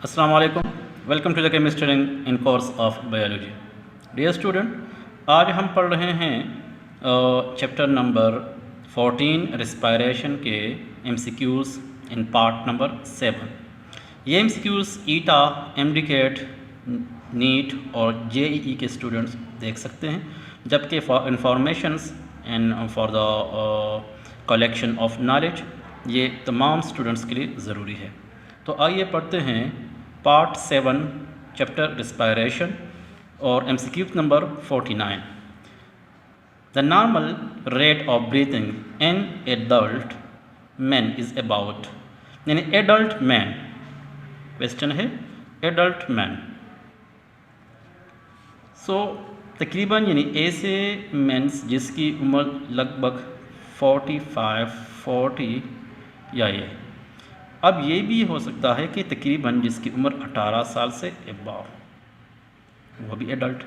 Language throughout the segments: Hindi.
Assalamu alaikum. Welcome to the chemistry in course of biology. Dear student, आज हम पढ़ रहे हैं चैप्टर नंबर 14 रिस्पायरेशन के MCQs इन पार्ट नंबर 7. ये MCQs ईटा, एमडीकेट, नीट और JEE के स्टूडेंट्स देख सकते हैं, जबकि for informations and for the collection of knowledge ये तमाम स्टूडेंट्स के लिए ज़रूरी है. तो आइए पढ़ते हैं पार्ट 7 चैप्टर रिस्पायरेशन और MCQ number 49. The normal rate of breathing in adult man is about, यानी एडल्ट मैन, क्वेश्चन है एडल्ट मैन. सो तकरीबन यानी ऐसे मेंस जिसकी उम्र लगभग 45-40 या ये. अब ये भी हो सकता है कि तकरीबन जिसकी उम्र 18 साल से अबाव, वो भी एडल्ट.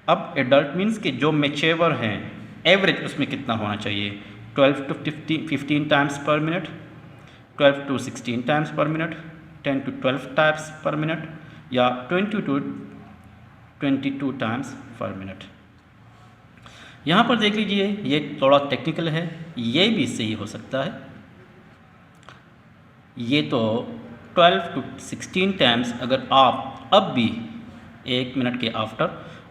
अब एडल्ट मीन्स कि जो मैच्योर हैं, एवरेज उसमें कितना होना चाहिए? 12 to 15 टाइम्स पर मिनट, 12 to 16 टाइम्स पर मिनट, 10 to 12 टाइम्स पर मिनट, या 20 to 22 टाइम्स पर मिनट. यहाँ पर देख लीजिए, ये थोड़ा टेक्निकल है, ये भी सही हो सकता है. ये तो 12 to 16 टाइम्स अगर आप अब भी 1 मिनट के आफ्टर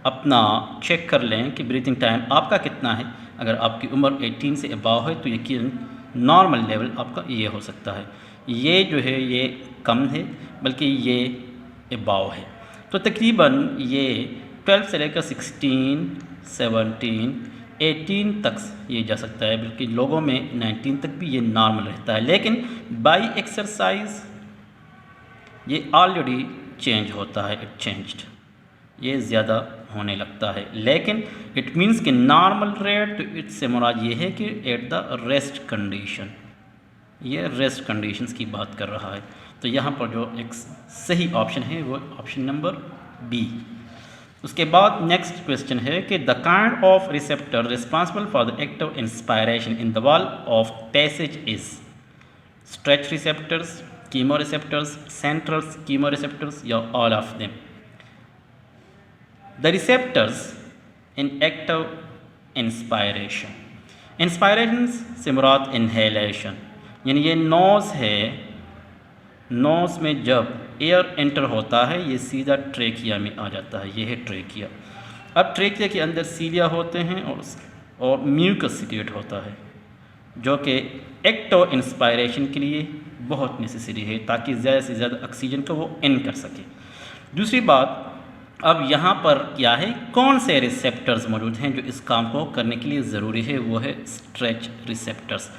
अपना चेक कर लें कि ब्रीथिंग टाइम आपका कितना है. अगर आपकी उम्र 18 से अबाव है तो यकीन नॉर्मल लेवल आपका ये हो सकता है. ये जो है ये कम है, बल्कि ये अबाव है. तो तकरीबन ये 12 से लेकर 16, 17, 18 तक ये जा सकता है, बल्कि लोगों में 19 तक भी ये नॉर्मल रहता है. लेकिन बाई एक्सरसाइज ये ऑलरेडी चेंज होता है, इट चेंज्ड, ये ज़्यादा होने लगता है. लेकिन इट मीन्स कि नॉर्मल रेट, तो इससे मुराद ये है कि एट द रेस्ट कंडीशन, ये रेस्ट कंडीशंस की बात कर रहा है. तो यहाँ पर जो एक सही ऑप्शन है वो ऑप्शन नंबर बी. उसके बाद नेक्स्ट क्वेश्चन है कि the kind of receptor responsible for the act of inspiration in the wall of passage is stretch receptors, chemo receptors, centrals chemo receptors, या all of them. The receptors in act of inspiration, inspiration से मुराद इनहेलेशन, यानी ये नोज़ है, नोज़ में जब एयर एंटर होता है ये सीधा ट्रेकिया में आ जाता है. ये है ट्रेकिया. अब ट्रेकिया के अंदर सीलिया होते हैं और म्यूकस सिक्रेट होता है, जो कि एक्टो इंस्पायरेशन के लिए बहुत नेसेसरी है, ताकि ज़्यादा से ज़्यादा ऑक्सीजन को वो इन कर सके. दूसरी बात, अब यहाँ पर क्या है, कौन से रिसेप्टर्स मौजूद हैं जो इस काम को करने के लिए ज़रूरी है? वो है स्ट्रेच रिसेप्टर्स.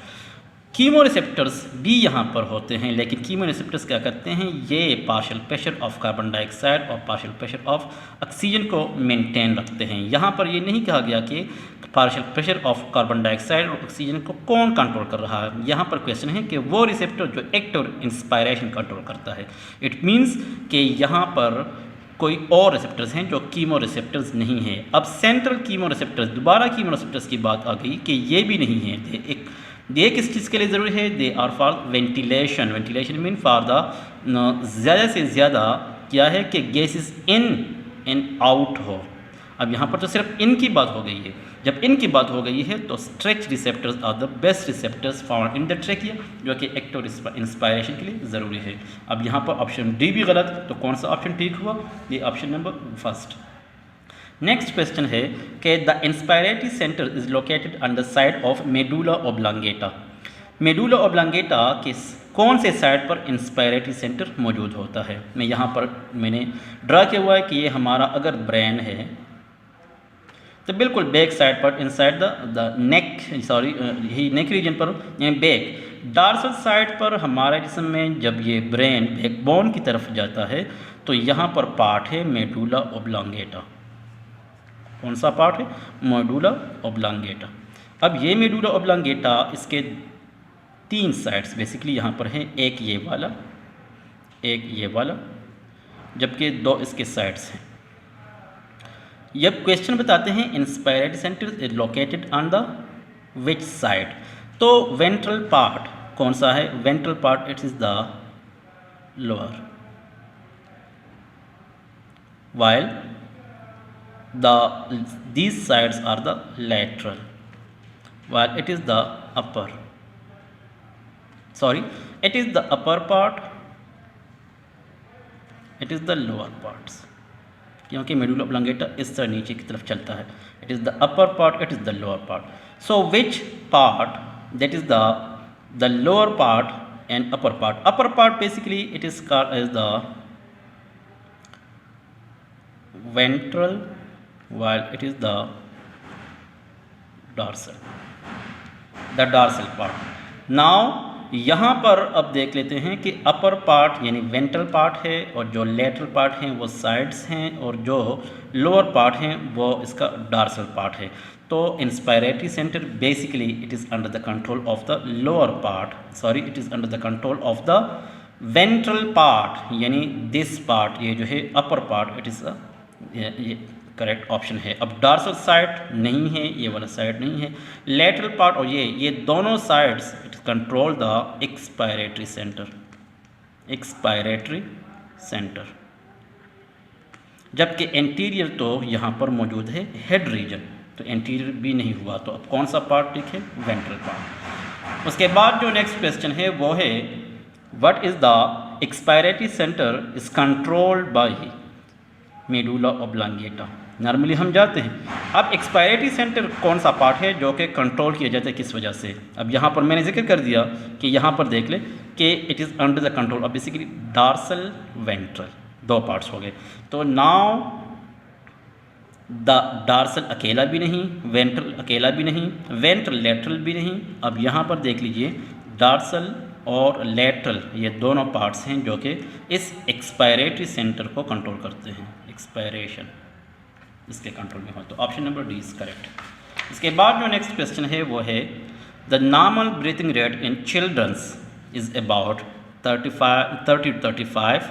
कीमो रिसेप्टर्स भी यहाँ पर होते हैं, लेकिन कीमो रिसेप्टर्स क्या करते हैं, ये partial pressure of carbon dioxide और पार्शियल प्रेशर ऑफ ऑक्सीजन को मेंटेन रखते हैं. यहाँ पर ये नहीं कहा गया कि partial pressure of carbon dioxide और ऑक्सीजन को कौन कंट्रोल कर रहा है. यहाँ पर क्वेश्चन है कि वो रिसेप्टर जो एक्ट और इंस्पायरेशन कंट्रोल करता है. इट मीन्स कि यहाँ पर कोई और रिसेप्टर्स हैं जो कीमो रिसेप्टर्स नहीं है. अब सेंट्रल कीमो रिसेप्टर्स, दोबारा कीमो रिसेप्टर्स की बात आ गई कि ये भी नहीं है. ये किस चीज़ के लिए ज़रूरी है? They are for ventilation. Ventilation mean for the ज़्यादा से ज़्यादा क्या है कि गैसेस इन एंड आउट हो. अब यहाँ पर तो सिर्फ इन की बात हो गई है. जब इन की बात हो गई है तो stretch receptors are the best receptors found in the trachea, जो कि एक्टो इंस्पायरेशन के लिए ज़रूरी है. अब यहाँ पर ऑप्शन डी भी गलत, तो कौन सा ऑप्शन ठीक हुआ? ये option number first. Next question है कि the inspiratory centre is located on the side of medulla oblongata. Medulla oblongata के कौन से साइड पर इंस्पायरेटरी सेंटर मौजूद होता है? मैं यहाँ पर मैंने ड्रा किया हुआ है कि ये हमारा अगर ब्रेन है तो बिल्कुल बैक साइड पर, इनसाइड द नेक, सॉरी यही नेक रीजन पर, यानी बैक डार्सल साइड पर हमारे जिस्म में जब ये ब्रेन बैकबोन की तरफ जाता है तो यहाँ पर पार्ट है मेडुला ओब्लांगेटा. कौन सा पार्ट है? Medulla oblongata. अब ये मेडुला ओब्लांगेटा, इसके 3 साइड्स बेसिकली यहाँ पर हैं, एक ये वाला, एक ये वाला, जबकि 2 इसके साइड्स हैं. ये क्वेश्चन बताते हैं inspiratory centre is located on the which side. तो वेंट्रल पार्ट कौन सा है? Ventral part it is the lower. while these sides are the lateral, while it is the upper part, it is the lower parts, क्योंकि मेडुला ऑब्लांगेटा इस तरह नीचे की तरफ चलता है. It is the upper part, it is the lower part. So which part, that is the lower part and upper part. Upper part basically it is called as the ventral, while it is the dorsal part. Now यहाँ पर अब देख लेते हैं कि अपर पार्ट यानी वेंट्रल पार्ट है और जो लेटरल पार्ट हैं वो साइड्स हैं और जो लोअर पार्ट हैं वो इसका डॉर्सल पार्ट है. तो inspiratory centre basically it is under the control of the lower part, it is under the control of the ventral part, यानी दिस पार्ट, ये जो है अपर पार्ट, इट इज़ ये करेक्ट ऑप्शन है. अब डॉर्सल साइड नहीं है, ये वाला साइड नहीं है. लेटरल पार्ट और ये दोनों sides it control the expiratory centre, जबकि एंटीरियर तो यहाँ पर मौजूद है हेड रीजन, तो एंटीरियर भी नहीं हुआ. तो अब कौन सा पार्ट ठीक है? Ventral part. उसके बाद जो नेक्स्ट क्वेश्चन है वो है what is the expiratory centre is controlled by medulla oblongata. Normally हम जाते हैं. अब एक्सपायरेटरी सेंटर कौन सा पार्ट है जो कि कंट्रोल किया जाता है, किस वजह से? अब यहाँ पर मैंने जिक्र कर दिया कि यहाँ पर देख ले कि it is under the control of basically dorsal ventral, दो पार्ट्स हो गए. तो नाउ द डॉर्सल अकेला भी नहीं, वेंट्रल अकेला भी नहीं, वेंट्रल लेटरल भी नहीं. अब यहाँ पर देख लीजिए डॉर्सल और लेटरल ये दोनों पार्ट्स हैं जो कि इस एक्सपायरेटरी सेंटर को कंट्रोल करते हैं. एक्सपायरेशन इसके कंट्रोल में हो, तो option number D is correct. इसके बाद जो नेक्स्ट क्वेश्चन है वो है the normal breathing rate in childrens is about 30 to 35,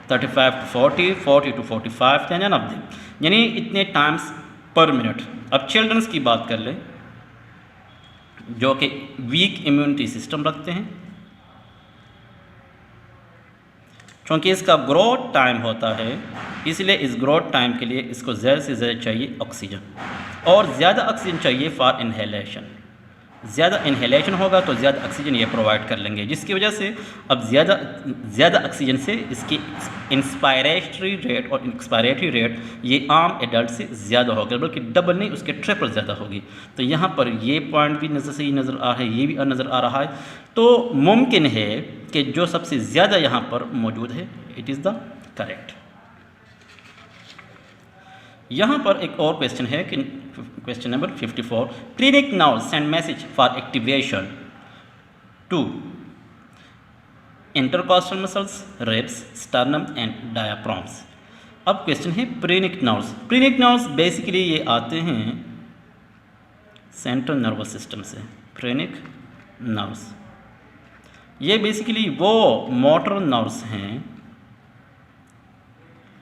35 to 40, 40 to 45 यानी नब्बे, यानी इतने टाइम्स पर मिनट. अब चिल्ड्रंस की बात कर ले जो कि वीक इम्यूनिटी सिस्टम रखते हैं, क्योंकि इसका ग्रोथ टाइम होता है, इसलिए इस ग्रोथ टाइम के लिए इसको ज़्यादा से ज़्यादा चाहिए ऑक्सीजन, और ज़्यादा ऑक्सीजन चाहिए फॉर इनहेलेशन. ज़्यादा इनहेलेशन होगा तो ज़्यादा ऑक्सीजन ये प्रोवाइड कर लेंगे, जिसकी वजह से अब ज़्यादा ऑक्सीजन से इसकी इंस्पायरेटरी रेट और एक्सपायरेटरी रेट ये आम एडल्ट से ज़्यादा होगा, बल्कि डबल नहीं उसके ट्रिपल ज़्यादा होगी. तो यहाँ पर ये पॉइंट भी सही नज़र आ रहा है, ये भी नज़र आ रहा है. तो मुमकिन है कि जो सबसे ज़्यादा यहाँ पर मौजूद है इट इज़ द करेक्ट. यहाँ पर एक और क्वेश्चन है कि question number 54, clinic now send message for activation to intercostal muscles, ribs, sternum and diaphragms. अब क्वेश्चन है phrenic nerves. Phrenic nerves basically ये आते हैं सेंट्रल नर्वस सिस्टम से. प्रीनिक नर्व्स ये बेसिकली वो मोटर नर्व्स हैं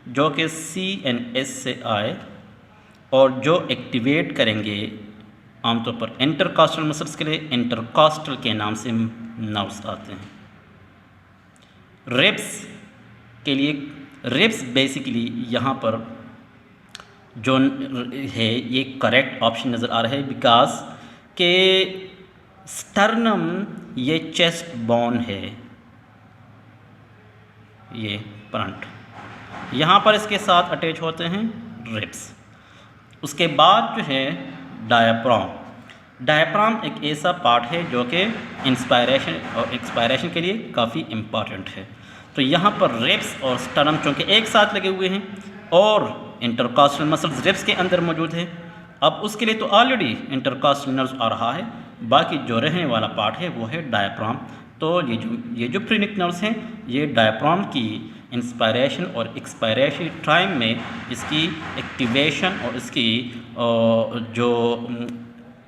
जो कि CNS से आए और जो एक्टिवेट करेंगे आमतौर पर इंटरकॉस्टल मसल्स के लिए इंटरकॉस्टल के नाम से नर्व्स आते हैं. रिब्स के लिए, रिब्स बेसिकली यहाँ पर जो है ये करेक्ट ऑप्शन नज़र आ रहा है, बिकॉज के स्टर्नम ये चेस्ट बोन है, ये फ्रंट, यहाँ पर इसके साथ अटैच होते हैं रिब्स. उसके बाद जो है डायाफ्राम. डायाफ्राम एक ऐसा पार्ट है जो कि इंस्पायरेशन और एक्सपायरेशन के लिए काफ़ी इम्पॉर्टेंट है. तो यहाँ पर रिब्स और स्टर्नम चूँकि एक साथ लगे हुए हैं और इंटरकॉस्टल मसल्स रिब्स के अंदर मौजूद है, अब उसके लिए तो ऑलरेडी इंटरकॉस्टल नर्व आ रहा है, बाकी जो रहने वाला पार्ट है वो है डायाफ्राम. तो ये जो प्रीनिक नर्व्स हैं ये डायाफ्राम की इंस्पायरेशन और एक्सपायरेशन टाइम में इसकी एक्टिवेशन और इसकी जो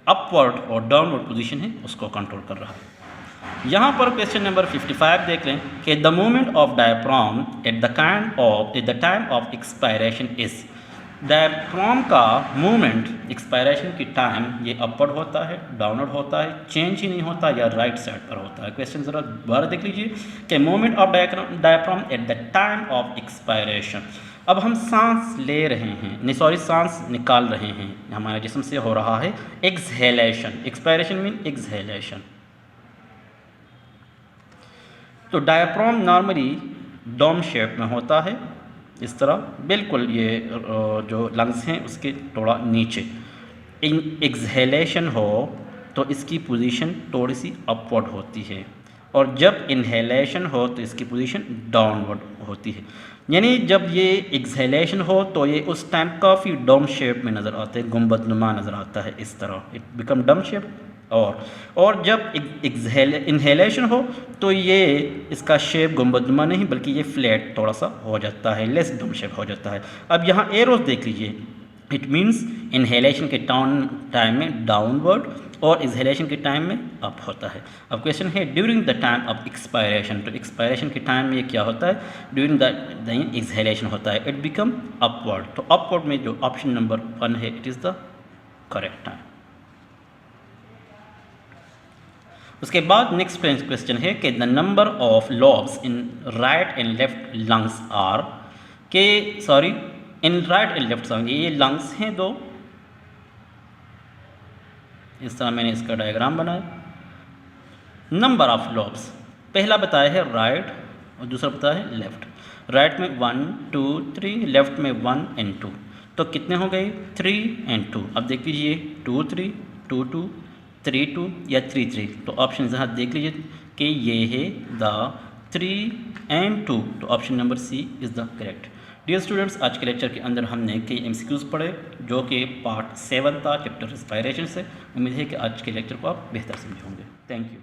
अपवर्ड और डाउनवर्ड पोजीशन है उसको कंट्रोल कर रहा है. यहाँ पर क्वेश्चन नंबर 55 देख लें कि the movement of diaphragm at the time of expiration is. Diaphragm का मूवमेंट एक्सपायरेशन की टाइम ये अपवर्ड होता है, डाउनवर्ड होता है, चेंज ही नहीं होता या राइट साइड पर होता है. क्वेश्चन ज़रा दोबारा देख लीजिए कि movement of diaphragm at the time of expiration. अब हम सांस ले रहे हैं, नहीं सॉरी, सांस निकाल रहे हैं, हमारे जिस्म से हो रहा है एक्सहेलेशन। Expiration mean exhalation. तो डायफ्राम नॉर्मली डोम शेप में होता है, इस तरह बिल्कुल ये जो लंग्स हैं उसके थोड़ा नीचे। इन एक्सहेलेशन हो तो इसकी पोजीशन थोड़ी सी अपवर्ड होती है, और जब इनहेलेशन हो तो इसकी पोजीशन डाउनवर्ड होती है। यानी जब ये एक्सहेलेशन हो तो ये उस टाइम काफ़ी डम शेप में नज़र आता है, गुंबदनुमा नज़र आता है, इस तरह इट बिकम डम शेप। और जब इनहेलेशन हो तो ये इसका शेप गुंबदनुमा नहीं बल्कि ये फ्लैट थोड़ा सा हो जाता है, लेस डम शेप हो जाता है। अब यहाँ एरोस देख लीजिए, इट मीन्स इनहेलेशन के टाइम में डाउनवर्ड और एक्सहेलेशन के टाइम में अप होता है। अब क्वेश्चन है during the time of expiration, तो एक्सपायरेशन के टाइम में क्या होता है, ड्यूरिंग द एक्सहेलेशन होता है, इट बिकम अपवर्ड। तो अपवर्ड में जो ऑप्शन नंबर 1 है it is the correct time. उसके बाद नेक्स्ट क्वेश्चन है कि the number of lobes in right and left lungs are, के sorry in right and left lungs, ये लंग्स हैं दो, इस तरह मैंने इसका डायग्राम बनाया। नंबर ऑफ लॉब्स पहला बताया है राइट और दूसरा बताया है लेफ्ट। राइट में 1 2 3, लेफ्ट में 1 and 2, तो कितने हो गए 3 and 2। अब देख लीजिए 2 3 2 2 3 2 या 3 3, तो ऑप्शन यहाँ देख लीजिए कि ये है द 3 and 2, तो option number C is the correct. Dear students, आज के लेक्चर के अंदर हमने कई एमसीक्यूज़ पढ़े जो कि पार्ट 7 था, चैप्टर रेस्पिरेशन से। उम्मीद है कि आज के लेक्चर को आप बेहतर समझे होंगे। Thank you.